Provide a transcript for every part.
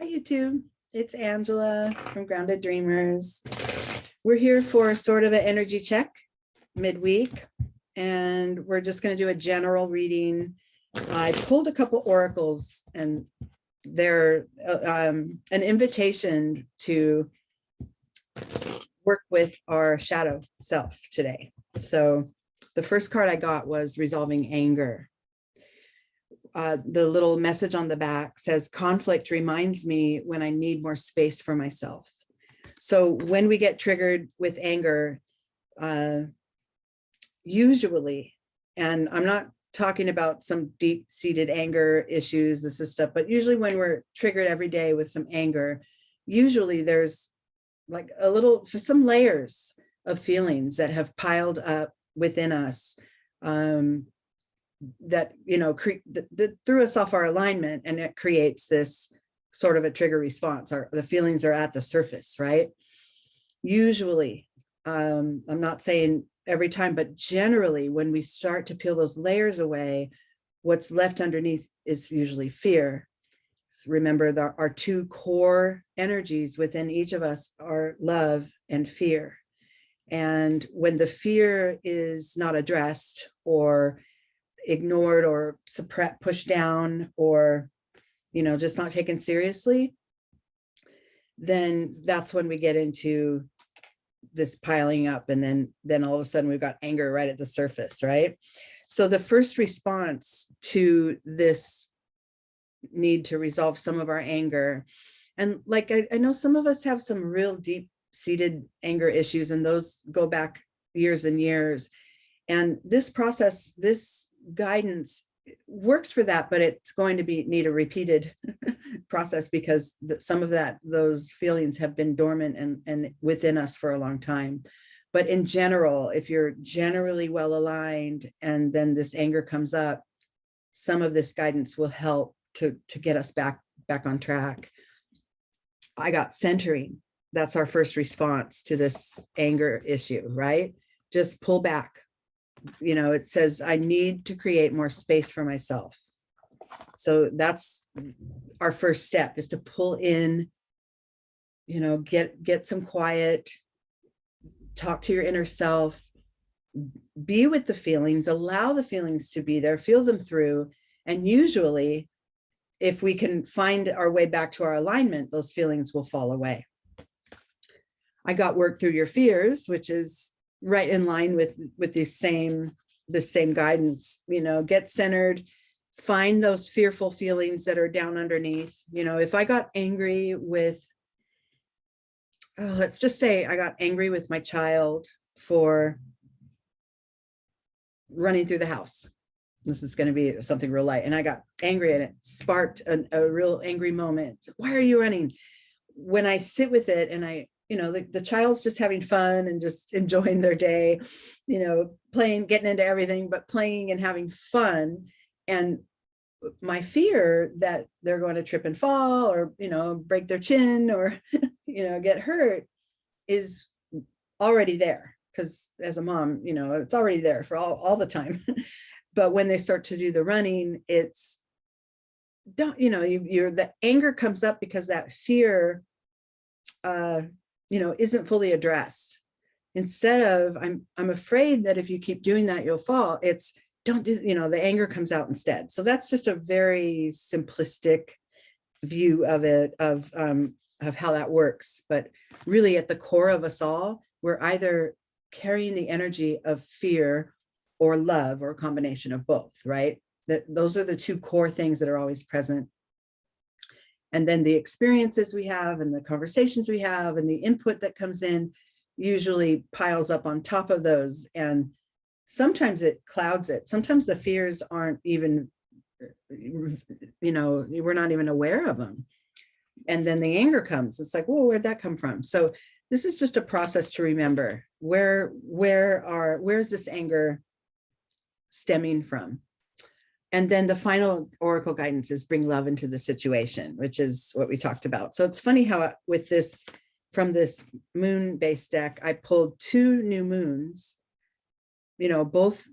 Hi, YouTube. It's Angela from Grounded Dreamers. We're here for sort of an energy check midweek, and we're just going to do a general reading. I pulled a couple oracles, and they're an invitation to work with our shadow self today. So the first card I got was resolving anger. The little message on the back says, conflict reminds me when I need more space for myself. So when we get triggered with anger, usually, and I'm not talking about some deep-seated anger issues, this is stuff, but usually when we're triggered every day with some anger, usually there's like some layers of feelings that have piled up within us, that threw us off our alignment, and it creates this sort of a trigger response. The feelings are at the surface, right? Usually, I'm not saying every time, but generally when we start to peel those layers away, what's left underneath is usually fear. So remember, our two core energies within each of us are love and fear. And when the fear is not addressed or ignored or suppressed, pushed down, or just not taken seriously, then that's when we get into this piling up, and then all of a sudden we've got anger right at the surface, right? So the first response to this need to resolve some of our anger, and like I know some of us have some real deep-seated anger issues, and those go back years and years, and this process, this guidance works for that, but it's going to need a repeated process, because some of those feelings have been dormant and within us for a long time. But in general, if you're generally well aligned and then this anger comes up, some of this guidance will help to get us back on track. I got centering. That's our first response to this anger issue, right? Just pull back. It says, I need to create more space for myself. So that's our first step, is to pull in, get some quiet, talk to your inner self, be with the feelings, allow the feelings to be there, feel them through. And usually, if we can find our way back to our alignment, those feelings will fall away. I got work through your fears, which is right in line with the same guidance. Get centered, find those fearful feelings that are down underneath. If I got angry with, let's just say I got angry with my child for running through the house. This is going to be something real light. And I got angry, and it sparked a real angry moment. Why are you running? When I sit with it, and the child's just having fun and just enjoying their day, playing, getting into everything, but playing and having fun. And my fear that they're going to trip and fall, or, break their chin, or, get hurt, is already there. Because as a mom, it's already there for all the time. But when they start to do the running, it's the anger comes up because that fear, isn't fully addressed. Instead of, I'm afraid that if you keep doing that, you'll fall. It's don't do, the anger comes out instead. So that's just a very simplistic view of it, of how that works. But really, at the core of us all, we're either carrying the energy of fear or love, or a combination of both, right? Those are the two core things that are always present. And then the experiences we have, and the conversations we have, and the input that comes in usually piles up on top of those. And sometimes it clouds it. Sometimes the fears aren't even, we're not even aware of them. And then the anger comes. It's like, whoa, where'd that come from? So this is just a process to remember, where is this anger stemming from? And then the final oracle guidance is bring love into the situation, which is what we talked about. So it's funny how with this, from this moon-based deck, I pulled two new moons, both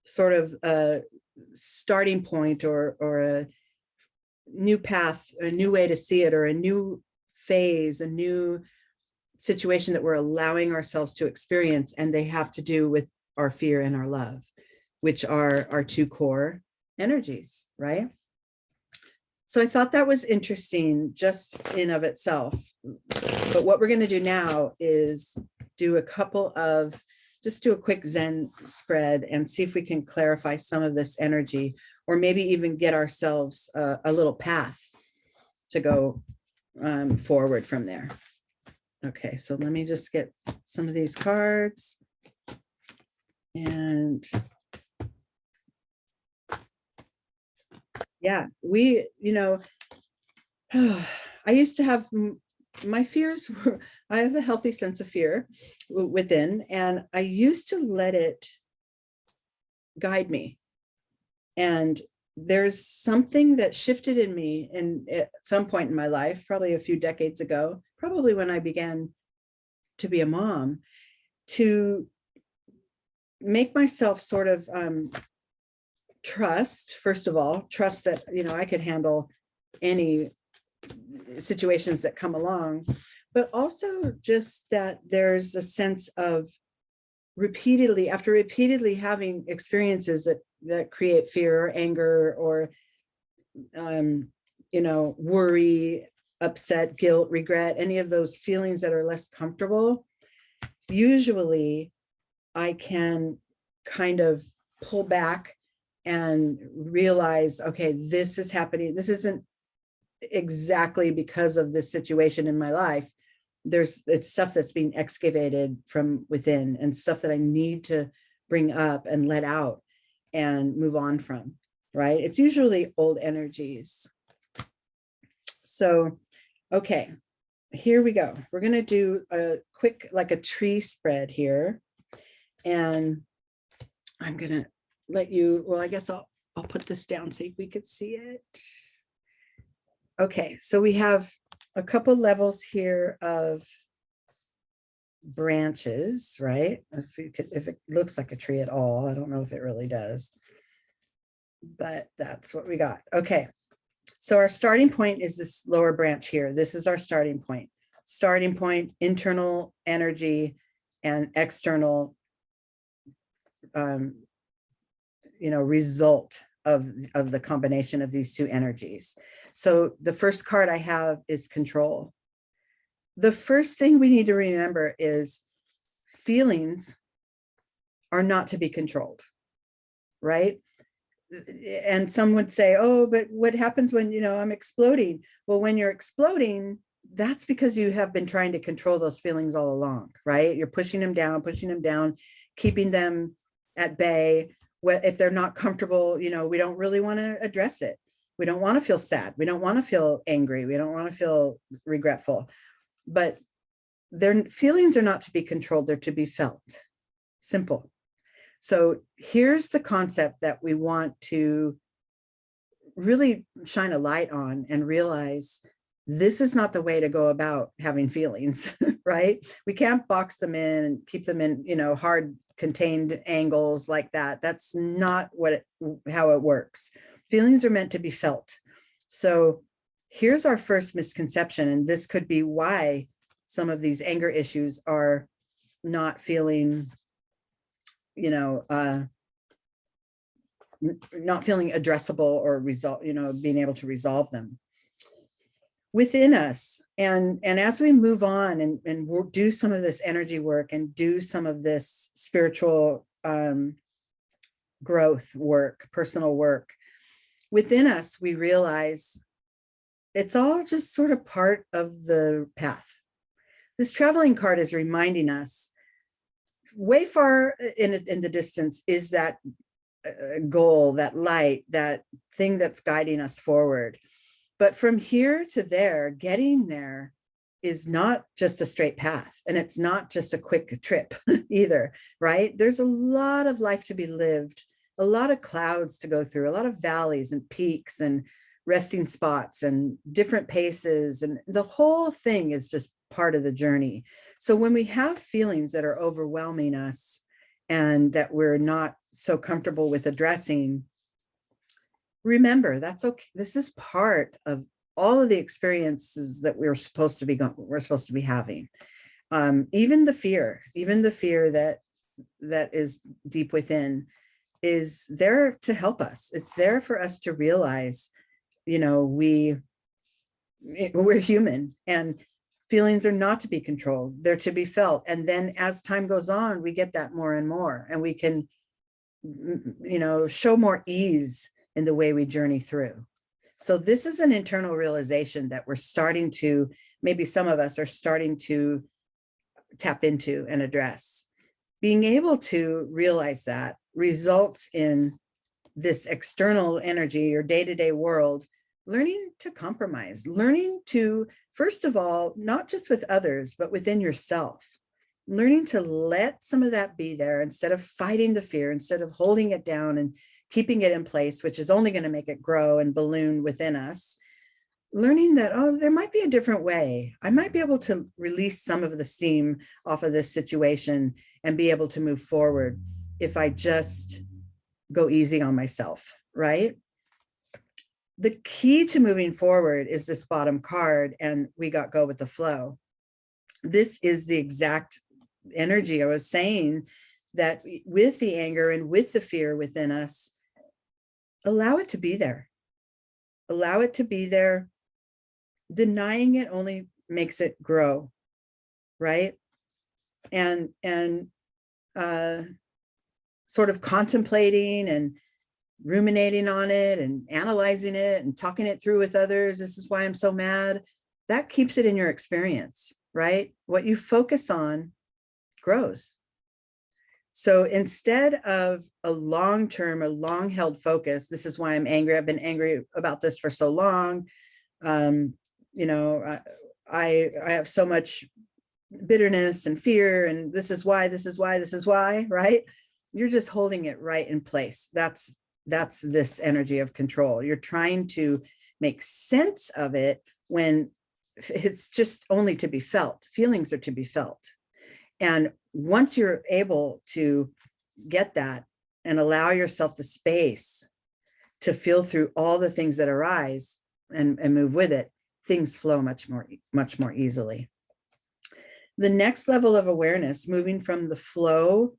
sort of a starting point or new path, a new way to see it, or a new phase, a new situation that we're allowing ourselves to experience. And they have to do with our fear and our love, which are our two core energies, right? So I thought that was interesting just in of itself. But what we're going to do now is do just do a quick Zen spread and see if we can clarify some of this energy, or maybe even get ourselves a little path to go forward from there. Okay, so let me just get some of these cards. And yeah, I used to have my fears. I have a healthy sense of fear within, and I used to let it guide me. And there's something that shifted in me at some point in my life, probably a few decades ago, probably when I began to be a mom, to make myself sort of trust, first of all, trust that, I could handle any situations that come along, but also just that there's a sense of after repeatedly having experiences that create fear or anger or, worry, upset, guilt, regret, any of those feelings that are less comfortable, usually I can kind of pull back and realize, okay, this is happening. This isn't exactly because of this situation in my life. It's stuff that's being excavated from within, and stuff that I need to bring up and let out and move on from, right? It's usually old energies. So, okay, here we go. We're going to do a quick, like a tree spread here. And I'm going to let you, well, I guess I'll put this down so we could see it. Okay, so we have a couple levels here of branches, right? If it looks like a tree at all, I don't know if it really does, but that's what we got. Okay, so our starting point is this lower branch here. This is our starting point. Starting point, internal energy and external, result of the combination of these two energies. So the first card I have is control. The first thing we need to remember is feelings are not to be controlled, right? And some would say, oh, but what happens when, I'm exploding? Well, when you're exploding, that's because you have been trying to control those feelings all along, right? You're pushing them down, keeping them at bay. If they're not comfortable, we don't really want to address it. We don't want to feel sad. We don't want to feel angry. We don't want to feel regretful. But their feelings are not to be controlled. They're to be felt. Simple. So here's the concept that we want to really shine a light on and realize this is not the way to go about having feelings, right? We can't box them in and keep them in, hard contained angles like that. That's not how it works. Feelings are meant to be felt. So here's our first misconception, and this could be why some of these anger issues are not feeling, not feeling addressable or being able to resolve them within us. And as we move on and we'll do some of this energy work and do some of this spiritual growth work, personal work within us, we realize it's all just sort of part of the path. This traveling card is reminding us way far in the distance is that goal, that light, that thing that's guiding us forward. But from here to there, getting there is not just a straight path, and it's not just a quick trip either, right? There's a lot of life to be lived, a lot of clouds to go through, a lot of valleys and peaks and resting spots and different paces. And the whole thing is just part of the journey. So when we have feelings that are overwhelming us and that we're not so comfortable with addressing, remember, that's okay. This is part of all of the experiences that we're supposed to be having. Even the fear that is deep within is there to help us. It's there for us to realize, we're human, and feelings are not to be controlled. They're to be felt. And then as time goes on, we get that more and more, and we can, show more ease in the way we journey through. So this is an internal realization that we're starting to, maybe some of us are starting to tap into and address. Being able to realize that results in this external energy, your day-to-day world, learning to compromise, learning to, first of all, not just with others, but within yourself, learning to let some of that be there instead of fighting the fear, instead of holding it down and keeping it in place, which is only going to make it grow and balloon within us. Learning that, oh, there might be a different way. I might be able to release some of the steam off of this situation and be able to move forward if I just go easy on myself, right? The key to moving forward is this bottom card, and we got go with the flow. This is the exact energy I was saying, that with the anger and with the fear within us, allow it to be there. Allow it to be there. Denying it only makes it grow, right? And sort of contemplating and ruminating on it and analyzing it and talking it through with others. This is why I'm so mad. That keeps it in your experience, right? What you focus on grows. So instead of a long-term, a long-held focus, this is why I'm angry. I've been angry about this for so long. I have so much bitterness and fear, and this is why, right? You're just holding it right in place. That's this energy of control. You're trying to make sense of it when it's just only to be felt. Feelings are to be felt. And once you're able to get that and allow yourself the space to feel through all the things that arise and move with it, things flow much more easily. The next level of awareness, moving from the flow,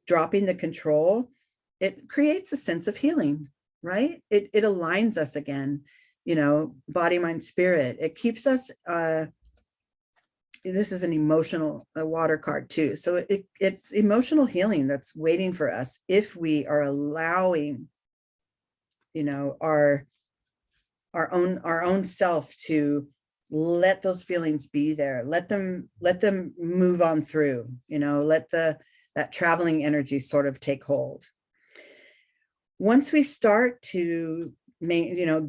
dropping the control, it creates a sense of healing, right? It aligns us again, body, mind, spirit. It keeps us, this is an emotional water card too. So it's emotional healing that's waiting for us if we are allowing, our own self to let those feelings be there. Let them move on through, let that traveling energy sort of take hold. Once we start to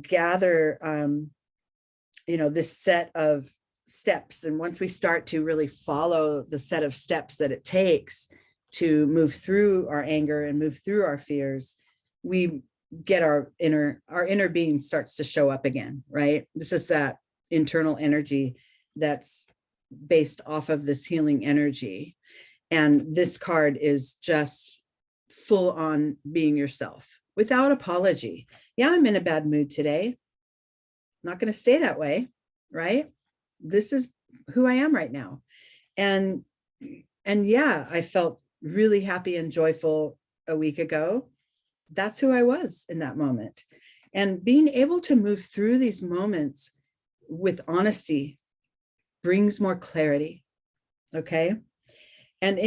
gather, this set of steps, and once we start to really follow the set of steps that it takes to move through our anger and move through our fears, we get our inner being starts to show up again, right? This is that internal energy that's based off of this healing energy. And this card is just full on being yourself without apology. Yeah, I'm in a bad mood today. I'm not going to stay that way, right? This is who I am right now. And yeah, I felt really happy and joyful a week ago. That's who I was in that moment. And being able to move through these moments with honesty brings more clarity. Okay. And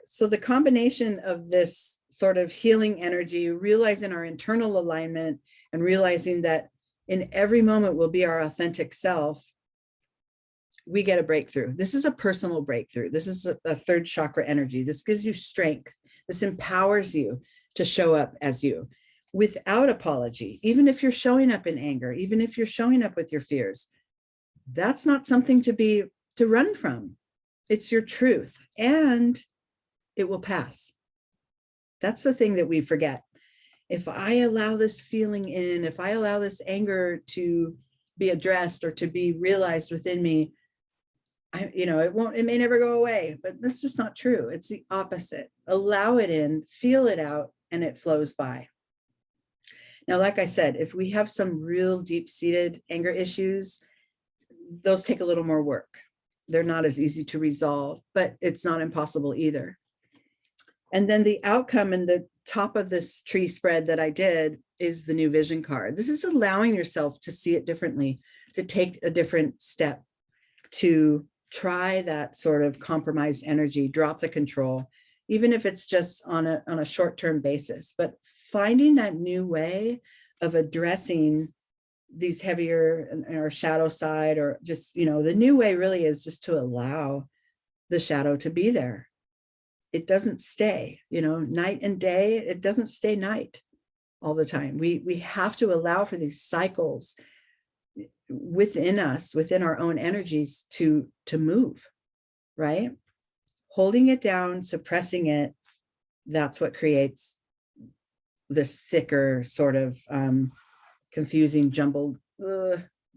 so the combination of this sort of healing energy, realizing our internal alignment and realizing that in every moment we'll be our authentic self, we get a breakthrough. This is a personal breakthrough. This is a third chakra energy. This gives you strength. This empowers you to show up as you without apology. Even if you're showing up in anger, even if you're showing up with your fears, that's not something to run from. It's your truth, and it will pass. That's the thing that we forget. If I allow this feeling in, if I allow this anger to be addressed or to be realized within me, it may never go away, but that's just not true. It's the opposite. Allow it in, feel it out, and it flows by. Now, like I said, if we have some real deep-seated anger issues, those take a little more work. They're not as easy to resolve, but it's not impossible either. And then the outcome in the top of this tree spread that I did is the new vision card. This is allowing yourself to see it differently, to take a different step, to try that sort of compromised energy, drop the control, even if it's just on a short-term basis, but finding that new way of addressing these heavier or shadow side, or just, the new way really is just to allow the shadow to be there. It doesn't stay, night and day, it doesn't stay night all the time. We have to allow for these cycles within us, within our own energies to move, right? Holding it down, suppressing it, that's what creates this thicker sort of confusing, jumbled,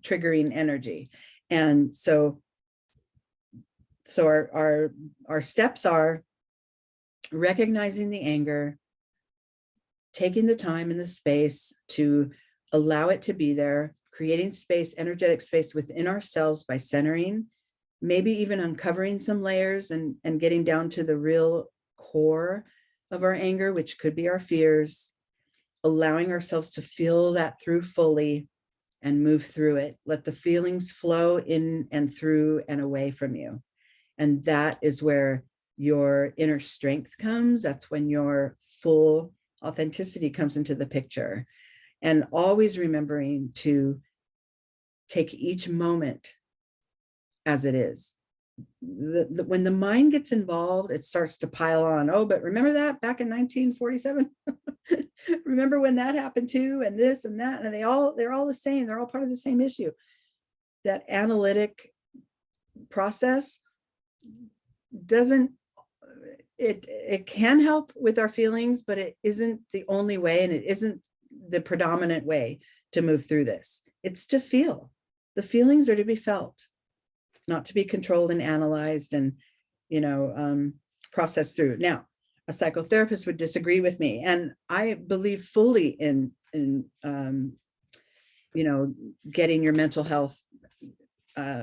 triggering energy. And so our steps are recognizing the anger, taking the time and the space to allow it to be there, creating space, energetic space within ourselves by centering, maybe even uncovering some layers and getting down to the real core of our anger, which could be our fears, allowing ourselves to feel that through fully and move through it. Let the feelings flow in and through and away from you. And that is where your inner strength comes. That's when your full authenticity comes into the picture. And always remembering to take each moment as it is. When the mind gets involved, it starts to pile on. Oh, but remember that back in 1947? Remember when that happened too? And this and that, and they're all the same. They're all part of the same issue. That analytic process doesn't, it can help with our feelings, but it isn't the only way, and it isn't the predominant way to move through this. It's to feel. The feelings are to be felt, not to be controlled and analyzed and, processed through. Now, a psychotherapist would disagree with me, and I believe fully in getting your mental health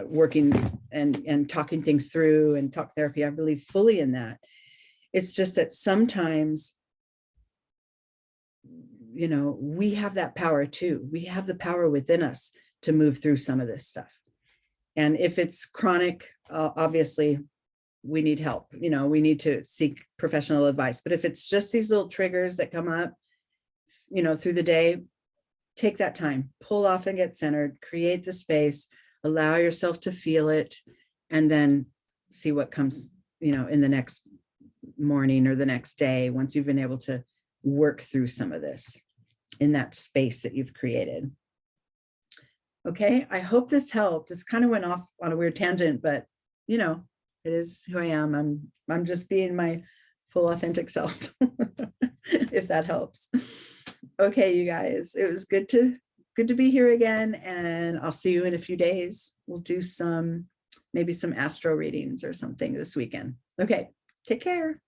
working and talking things through, and talk therapy. I believe fully in that. It's just that sometimes, we have that power too. We have the power within us to move through some of this stuff. And if it's chronic, obviously we need help. We need to seek professional advice. But if it's just these little triggers that come up, through the day, take that time, pull off and get centered, create the space, allow yourself to feel it, and then see what comes, in the next morning or the next day, once you've been able to work through some of this in that space that you've created. Okay, I hope this helped. This kind of went off on a weird tangent, but it is who I am. I'm just being my full authentic self, if that helps. Okay, you guys, it was good to be here again, and I'll see you in a few days. We'll do maybe some astro readings or something this weekend. Okay, take care.